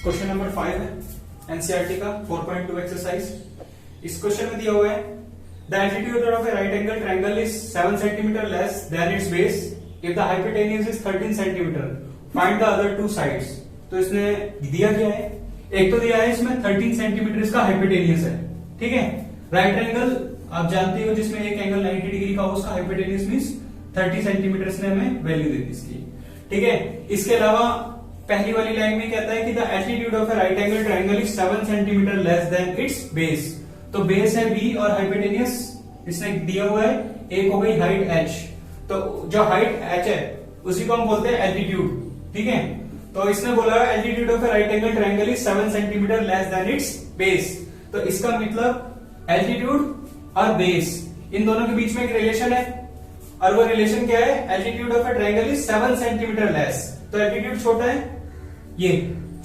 Question number 5 है NCERT का 4.2 exercise. इस क्वेश्चन में दिया हुआ है the altitude of A right angle triangle is 7 centimetre less than it's base if the hypotenuse is 13 centimetre find the other two sides. तो इसने दिया क्या है, एक तो दिया है इसमें 13 सेंटीमीटर इसका हाइपोटेन्यूज है, ठीक है। राइट एंगल आप जानते हो जिसमें एक एंगल 90 डिग्री का हो उसका हाइपोटेन्यूज मींस 30 सेंटीमीटर इसने हमें वैल्यू दे दी इसकी, ठीक है। इसके अलावा पहली वाली लाइन में कहता है कि the altitude of A right angle triangle is 7 centimetre less than it's base. तो बेस है b और हाइपोटेन्यूज इसने दिया हुआ है, एक हो गई हाइट h। तो जो हाइट h है उसी को हम बोलते हैं एल्टीट्यूड, ठीक है। तो इसने बोला altitude of A right angle triangle is 7 centimetre less than it's base. तो इसका मतलब एल्टीट्यूड और बेस इन दोनों के बीच में एक रिलेशन है, और वो रिलेशन क्या है, altitude of A triangle is 7 centimetre less. तो एल्टीट्यूड छोटा है, ये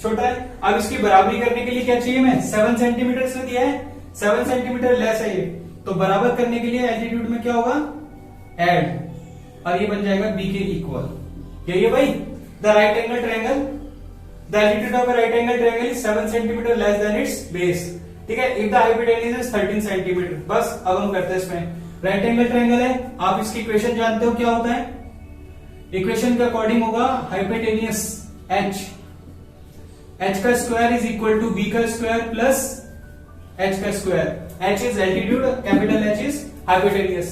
छोटा है। अब इसकी बराबरी करने के लिए क्या चाहिए, मैं 7 सेंटीमीटर से दिया है, 7 सेंटीमीटर लेस है ये, तो बराबर करने के लिए एल्टीट्यूड में क्या होगा, ऐड, और ये बन जाएगा b के इक्वल। यही है भाई the right angle triangle, the altitude of right angle triangle is 7 centimetre less than it's base, ठीक है। If the hypotenuse is 13 centimetre. बस अब हम करते हैं इसमें राइट एंगल ट्रायंगल है, आप इसकी इक्वेशन जानते हो क्या होता है, इक्वेशन के अकॉर्डिंग होगा हाइपोटेन्यूज h, h का square is equal to b का स्क्वायर प्लस h का square. h is altitude, capital H is hypotenuse.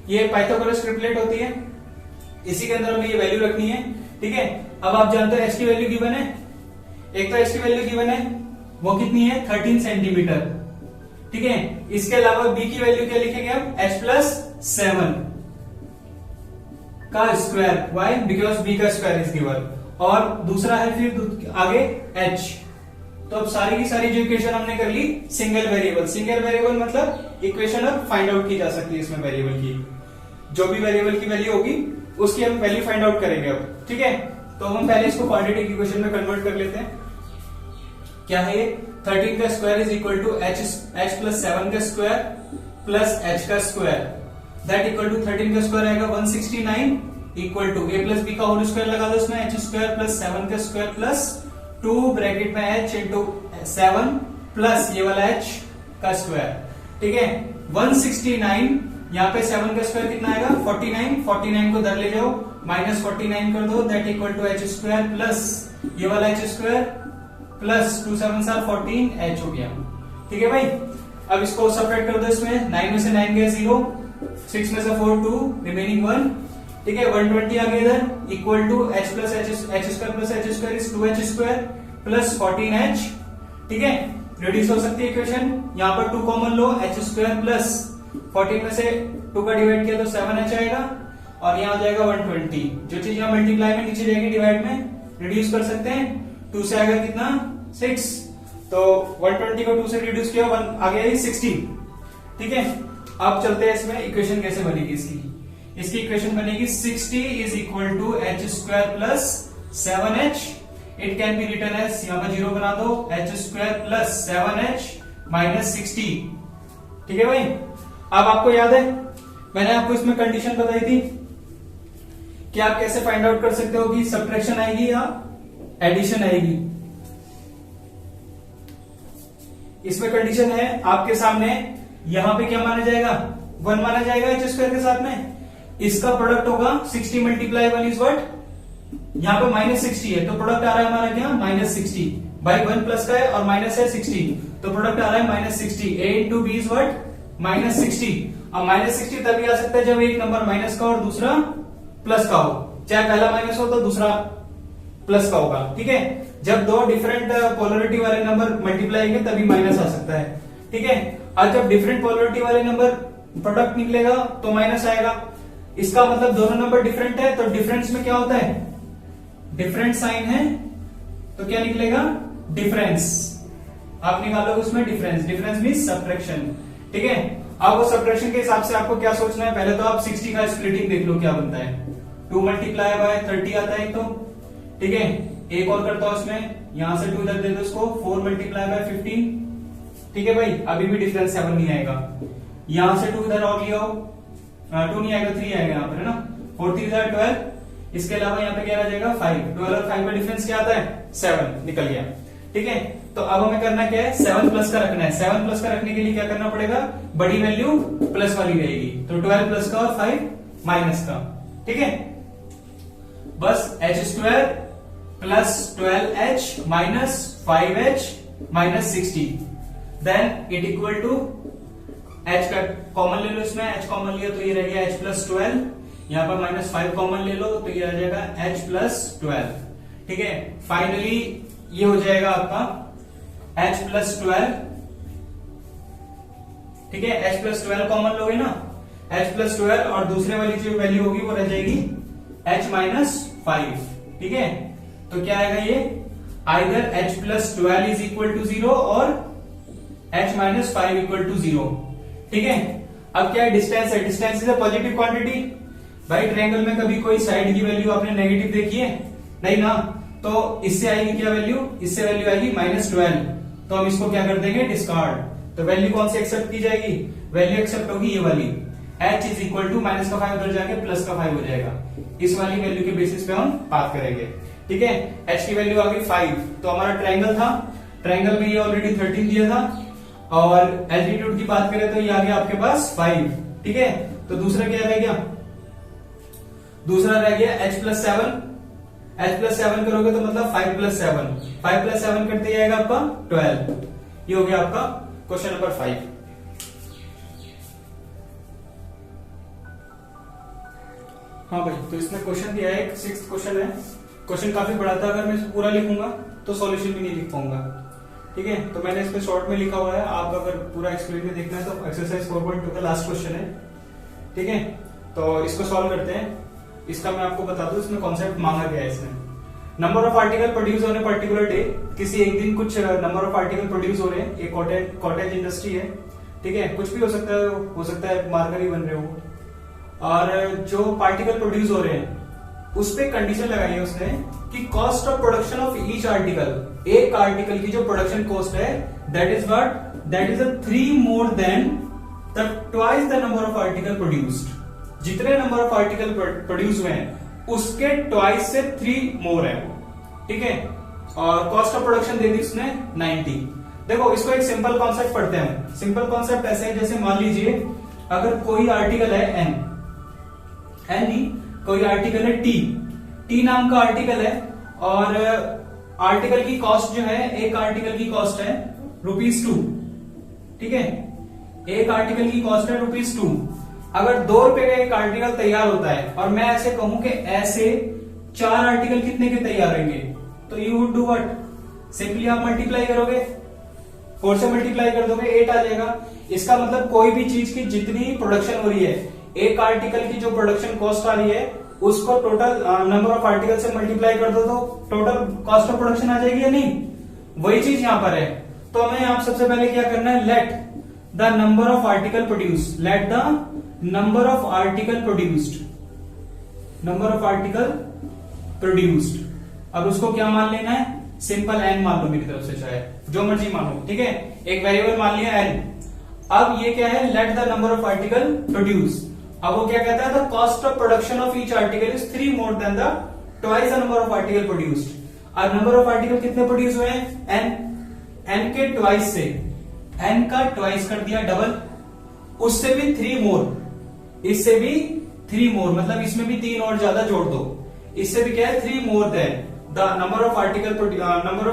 ये पाइथागोरस ट्रिपलेट होती है, इसी के अंदर हमें ये वैल्यू रखनी है, ठीक है। अब आप जानते हो h की वैल्यू गिवन है, एक तो h की वैल्यू गिवन है वो कितनी है 13 सेंटीमीटर, ठीक है। इसके अलावा b की वैल्यू क्या लिखेंगे हम, h प्लस 7 का स्क्वायर, वाई बिकॉज b का स्क्वायर इज गिवन, और दूसरा है फिर आगे h। तो अब सारी की सारी जो इक्वेशन हमने कर ली सिंगल वेरिएबल, सिंगल वेरिएबल मतलब इक्वेशन अब फाइंड आउट की जा सकती है इसमें वेरिएबल की, जो भी वेरिएबल की वैल्यू होगी उसकी हम वैल्यू फाइंड आउट करेंगे अब, ठीक है। तो हम पहले इसको क्वाड्रेटिक इक्वेशन में कन्वर्ट कर लेते हैं। क्या है ये, 13 का square is equal to h plus 7 का स्क्वायर प्लस h का स्क्वायर, दैट इक्वल टू 13 का स्क्वायर आएगा 169 equal to a plus B का होल स्क्वायर लगा दो उसमें, h स्क्वायर प्लस 7 का स्क्वायर प्लस 2 ब्रैकेट में h इंटू 7 प्लस ये वाला h का स्क्वायर, ठीक है। 169 यहाँ पे 7 का स्क्वायर कितना आएगा 49, 49 को इधर ले जाओ माइनस 49 कर दो, that equal to h square plus ये वाला h स्क्वायर प्लस 2 7 14 h हो गया, ठीक है भाई। अब इसको सेपरेट कर दो, इसमें 9 में से 9 गया 0, 6 में से 4 2 रिमेनिंग 1, ठीक है। 120 आ गया इधर equal to h plus h square plus h square is 2h square plus 14h, ठीक है। रिड्यूस हो सकती है इक्वेशन, यहाँ पर 2 कॉमन लो, h स्क्वायर प्लस 14 में से 2 का डिवाइड किया तो 7h आएगा, और यहाँ आ जाएगा 120। जो चीज यहाँ मल्टीप्लाई में नीचे जाएगी डिवाइड में रिड्यूस कर सकते हैं, 2 से आएगा कितना 6, तो 120 को 2 से रिड्यूस किया आ गया 60, ठीक है। अब चलते हैं इसमें इक्वेशन कैसे बनेगी इसकी इक्वेशन बनेगी 60 is equal to h square plus 7h, it can be written as, यहां पर 0 बना दो, h square plus 7h minus 60, ठीक है भाई। अब आपको याद है मैंने आपको इसमें कंडीशन बताई थी कि आप कैसे फाइंड आउट कर सकते हो कि सब्ट्रैक्शन आएगी या एडिशन आएगी। इसमें कंडीशन है आपके सामने, यहां पे क्या माना जाएगा 1 माना जाएगा h स्क्वायर के साथ में, इसका प्रोडक्ट होगा 60 मल्टीप्लाई 1 इज व्हाट, यहाँ पे माइनस 60 है तो प्रोडक्ट आ रहा है हमारा क्या माइनस 60, बाई 1 प्लस का है और माइनस है 60 तो प्रोडक्ट आ रहा है minus 60, a into B is what minus 60। अब माइनस 60 तभी आ सकता है जब एक नंबर माइनस का और दूसरा प्लस का हो, चाहे पहला माइनस हो तो दूसरा प्लस का होगा, ठीक है। जब दो डिफरेंट पोलरिटी वाले नंबर मल्टीप्लाई होंगे तभी माइनस आ सकता है, ठीक है। और जब डिफरेंट पोलरिटी वाले नंबर प्रोडक्ट निकलेगा तो माइनस आएगा, इसका मतलब दोनों नंबर डिफरेंट है, तो डिफरेंस में क्या होता है, डिफरेंट साइन है तो क्या निकलेगा डिफरेंस, आप निकालोगे उसमें डिफरेंस, डिफरेंस मींस सब्ट्रैक्शन, ठीक है। अब वो सब्ट्रैक्शन के हिसाब से आपको क्या सोचना है, पहले तो आप 60 का स्प्लिटिंग देख लो क्या बनता है, 2 मल्टीप्लाई बाय 30 आता है एक तो, ठीक है। एक और करता हूं उसमें, यहां से 2 इधर दे दो उसको, 4 मल्टीप्लाई बाय 15, ठीक है भाई। अभी भी डिफरेंस 7 नहीं आएगा, यहां से 2 इधर और लिया 2 नहीं आएगा 3 आएगा यहाँ पर, है ना। 4 3 12, इसके अलावा यहाँ पे क्या आ जाएगा 5, 12 और 5 का डिफरेंस क्या आता है 7, निकल गया, ठीक है, तो अब हमें करना क्या है, 7 प्लस का रखना है। 7 प्लस का रखने के लिए क्या करना पड़ेगा, बड़ी वैल्यू प्लस वाली रहेगी, तो 12 प्लस का और 5 माइनस का। ठीक है, बस h² plus 12h minus 5h minus 60, then it equal to h का कॉमन ले लो, इसमें h कॉमन लिया तो ये रह गया h प्लस 12, यहां पर माइनस 5 कॉमन ले लो तो ये आ जाएगा h प्लस 12। ठीक है, फाइनली ये हो जाएगा आपका h प्लस 12। ठीक है, h प्लस 12 कॉमन लोगे ना, h प्लस 12 और दूसरे वाली जो वैल्यू होगी वो रह जाएगी h माइनस 5। ठीक है, तो क्या आएगा ये, either h plus 12 is equal to 0 और h माइनस 5 इक्वल टू 0। ठीक है, अब क्या है, डिस्टेंस है, distance is a positive quantity. भाई ट्रायंगल में कभी कोई साइड की वैल्यू आपने नेगेटिव देखी है, नहीं ना, तो इससे आएगी क्या वैल्यू, इससे वैल्यू आएगी -12, तो हम इसको क्या कर देंगे, डिस्कार्ड। तो वैल्यू कौन सी एक्सेप्ट की जाएगी, वैल्यू एक्सेप्ट होगी ये वाली, h is equal to minus का 5 उधर जाके प्लस का 5 हो जाएगा। इस वाली वैल्यू के बेसिस पे हम बात करेंगे। ठीक है, h की वैल्यू आ गई 5, तो हमारा ट्रायंगल था, ट्रायंगल में ये ऑलरेडी 13 दिया था, और एल्टीट्यूड की बात करें तो ये आ गया आपके पास 5। ठीक है, तो दूसरा क्या रह गया, दूसरा रह गया h प्लस 7। h प्लस 7 करोगे तो मतलब 5 प्लस 7, 5 प्लस 7 करते जाएगा आपका 12। ये हो गया आपका क्वेश्चन नंबर 5। हाँ भाई, तो इसमें क्वेश्चन दिया है, एक 6th क्वेश्चन है। क्वेश्चन काफी बड़ा था, अगर मैं इसे पूरा लिखूंगा तो सॉल्यूशन भी नहीं लिख पाऊंगा। ठीक है, तो मैंने इस पे शॉर्ट में लिखा हुआ है, आप अगर पूरा एक्सप्लेन में देखना है तो एक्सरसाइज 4.2 का लास्ट क्वेश्चन है। ठीक है, तो इसको सॉल्व करते हैं। इसका मैं आपको बता दूं, इसमें कॉन्सेप्ट मांगा गया है। इसमें number of article produce on a particular day, किसी एक दिन कुछ नंबर ऑफ आर्टिकल प्रोड्यूस हो रहे हैं, ये कॉटेज इंडस्ट्री है। ठीक है, कुछ भी हो सकता है मार्कर ही बन रहे हो, और जो पार्टिकल प्रोड्यूस हो रहे हैं उस पे कंडीशन लगाई है उसने कि cost of production of each article, एक आर्टिकल की जो प्रोडक्शन कॉस्ट है, that is what, that is 3 more than the twice the number of article produced. जितने नंबर ऑफ आर्टिकल प्रोड्यूस हुए हैं उसके ट्वाइस से 3 मोर है। ठीक है, और कॉस्ट ऑफ प्रोडक्शन दे दी उसने 90। देखो, इसको एक सिंपल कॉन्सेप्ट पढ़ते हैं। सिंपल कॉन्सेप्ट ऐसे है, जैसे मान लीजिए अगर कोई आर्टिकल है एन नहीं, कोई आर्टिकल है टी नाम का आर्टिकल है, और आर्टिकल की कॉस्ट जो है, एक आर्टिकल की कॉस्ट है ₹2। ठीक है, एक आर्टिकल की कॉस्ट है ₹2। अगर 2 रुपए का एक आर्टिकल तैयार होता है, और मैं ऐसे कहूं कि ऐसे 4 आर्टिकल कितने के तैयार होंगे, तो you would do what, simply आप मल्टीप्लाई करोगे, 4 से मल्टीप्लाई कर दोगे, 8 आ जाएगा। इसका मतलब कोई भी चीज की जितनी प्रोडक्शन हो रही है, एक आर्टिकल की जो प्रोडक्शन कॉस्ट आ रही है, उसको टोटल नंबर ऑफ आर्टिकल से मल्टीप्लाई कर दो तो टोटल कॉस्ट ऑफ प्रोडक्शन आ जाएगी या नहीं। वही चीज यहां पर है, तो हमें यहां सबसे पहले क्या करना है, let the number of article produce, let the number of article produced, number of article produced. अब उसको क्या मान लेना है, सिंपल एन मान लो मेरी तरफ से, चाहे जो मर्जी मानो। ठीक है, एक वेरिएबल मान लिया एन। अब ये क्या है, let the number of article produce. अब वो क्या कहता है, the cost of production of each article is 3 more than the twice the number of article produced. और नंबर ऑफ आर्टिकल कितने प्रोड्यूस हुए हैं, एन के ट्वाइस से, एन का ट्वाइस कर दिया डबल, उससे भी 3 मोर, इससे भी 3 मोर, मतलब इसमें भी 3 और ज्यादा जोड़ दो, इससे भी क्या है 3 more than the number of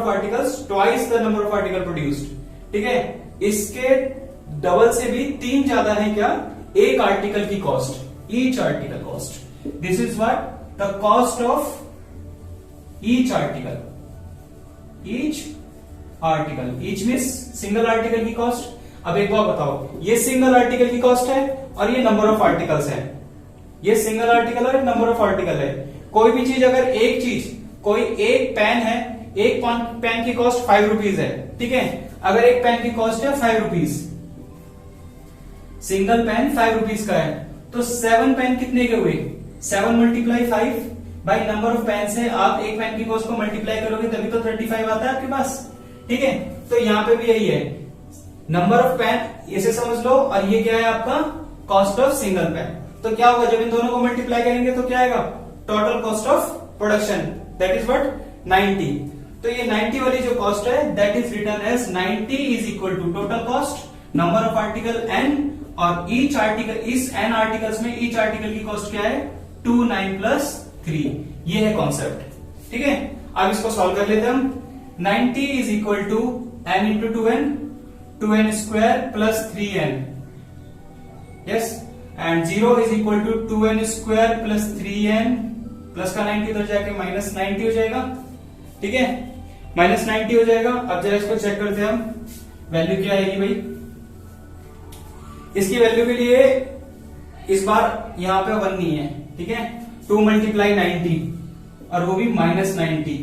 articles twice the number of article produced. ठीक है, इसके डबल से भी 3 ज्यादा है क्या, एक आर्टिकल की cost, each article cost. This is what, the cost of each article, each article, each means single article की कॉस्ट। अब एक बात बताओ, ये सिंगल आर्टिकल की कॉस्ट है और ये नंबर ऑफ आर्टिकल्स है, ये सिंगल आर्टिकल और नंबर ऑफ आर्टिकल है। कोई भी चीज, अगर एक चीज, कोई एक पेन है, एक पेन की कॉस्ट 5 रुपीज है। ठीक है, अगर एक पेन की कॉस्ट है 5 रुपीज, सिंगल पेन 5 रुपीज का है, तो 7 पेन कितने के हुए, 7 multiply 5 by number of pen से आप एक पेन की कॉस्ट को मल्टीप्लाई करोगे तभी तो 35 आता है आपके पास। ठीक है, तो यहां पे भी यही है, नंबर ऑफ पेन इसे समझ लो, और ये क्या है आपका कॉस्ट ऑफ सिंगल पेन। तो क्या होगा, जब इन दोनों को मल्टीप्लाई करेंगे तो क्या आएगा, total cost of production, that is what 90। तो ये 90 वाली जो कॉस्ट है that is written as 90 is equal to total cost, number of article n, और ईच आर्टिकल, इस n आर्टिकल्स में ईच आर्टिकल की कॉस्ट क्या है 2 9 प्लस 3। ये है कॉन्सेप्ट। ठीक है, अब इसको सॉल्व कर लेते हैं हम। 90 is equal to n into 2n square plus 3n, yes, and 0 is equal to 2n square plus 3n, plus का 90 उधर जाके माइनस 90 हो जाएगा। ठीक है, माइनस 90 हो जाएगा। अब जरा इसको चेक करते हैं हम, वैल्यू क्या आएगी भाई। इसकी वैल्यू के लिए इस बार यहां पे 1 नहीं है, ठीक है, 2 मल्टीप्लाई 90 और वो भी माइनस 90,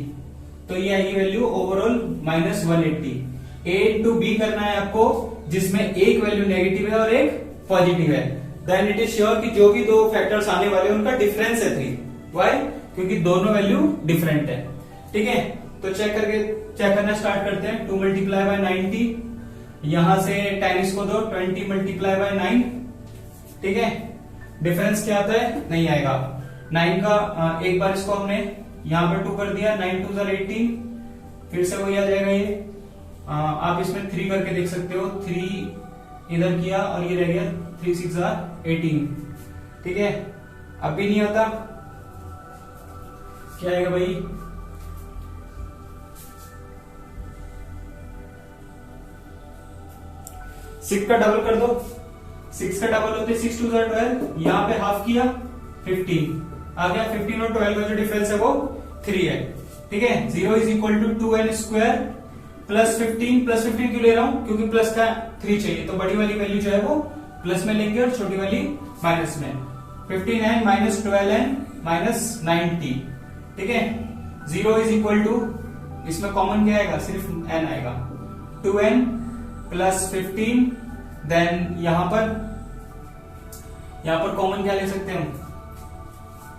तो ये आएगी value overall minus 180। A to B करना है आपको, जिसमें एक वैल्यू नेगेटिव है और एक पॉजिटिव है। देन इट इज श्योर कि जो भी दो फैक्टर्स आने वाले हैं उनका डिफरेंस है 3। वाई? क्योंकि दोनों वैल्यू डिफरेंट है। ठीक है, तो चेक करना स्टार्ट करते हैं। 2 मल्टीप्लाई बाय 90, यहां से 10 इसको दो, 20 मल्टीप्लाई बाय 9। ठीक है, डिफरेंस क्या आता है? नहीं आएगा 9 का। एक बार इसको हमने यहां पर 2 कर दिया, 9 2 18, फिर से वही आ जाएगा ये। आप इसमें 3 करके देख सकते हो, 3 इधर किया और ये रह गया 3 6 18। ठीक है, अब भी नहीं होता, क्या आएगा भाई? सिक्स का डबल कर दो, 6 का डबल होते 6 2 12, यहां पे हाफ किया 15 आ गया। 15 और 12 का जो डिफरेंस है वो 3 है। ठीक है, 0 is equal to 2n square plus 15, plus 15 क्यों ले रहा हूं? क्योंकि प्लस का 3 चाहिए, तो बड़ी वाली वैल्यू जो है वो प्लस में लेंगे और छोटी वाली माइनस में। 15n minus 12n minus 90। ठीक है, 0 इज इक्वल टू, इसमें कॉमन क्या आएगा? सिर्फ n आएगा, 2n प्लस 15, देन यहां पर कॉमन क्या ले सकते हैं हम?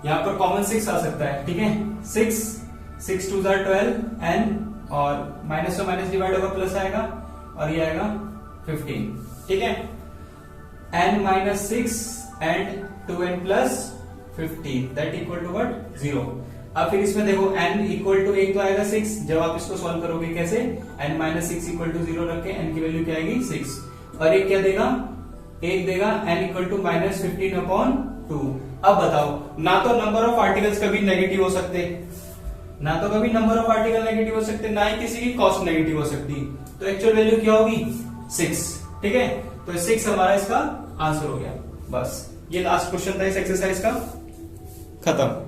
यहां पर कॉमन 6 आ सकता है। ठीक है, 6 2 12 n, और माइनस से माइनस डिवाइड होगा, प्लस आएगा, और ये आएगा 15। ठीक है, n minus 6 and 2n plus 15 that equal to what? 0। अब फिर इसमें देखो n इक्वल टू एक तो आएगा 6, जब आप इसको सॉल्व करोगे कैसे? n माइनस 6 इक्वल टू 0 रख के n की वैल्यू क्या आएगी? 6, और एक क्या देगा? एक देगा n equal to minus 15 upon 2। अब बताओ, ना तो नंबर ऑफ आर्टिकल्स कभी नेगेटिव हो सकते, ना तो कभी नंबर ऑफ आर्टिकल नेगेटिव हो सकते, ना ही किसी की कॉस्ट नेगेटिव हो सकती, तो एक्चुअल वैल्यू क्या होगी? 6। ठीक है, तो 6 हमारा इसका आंसर हो गया। बस ये लास्ट क्वेश्चन था इस एक्सरसाइज का, खत्म।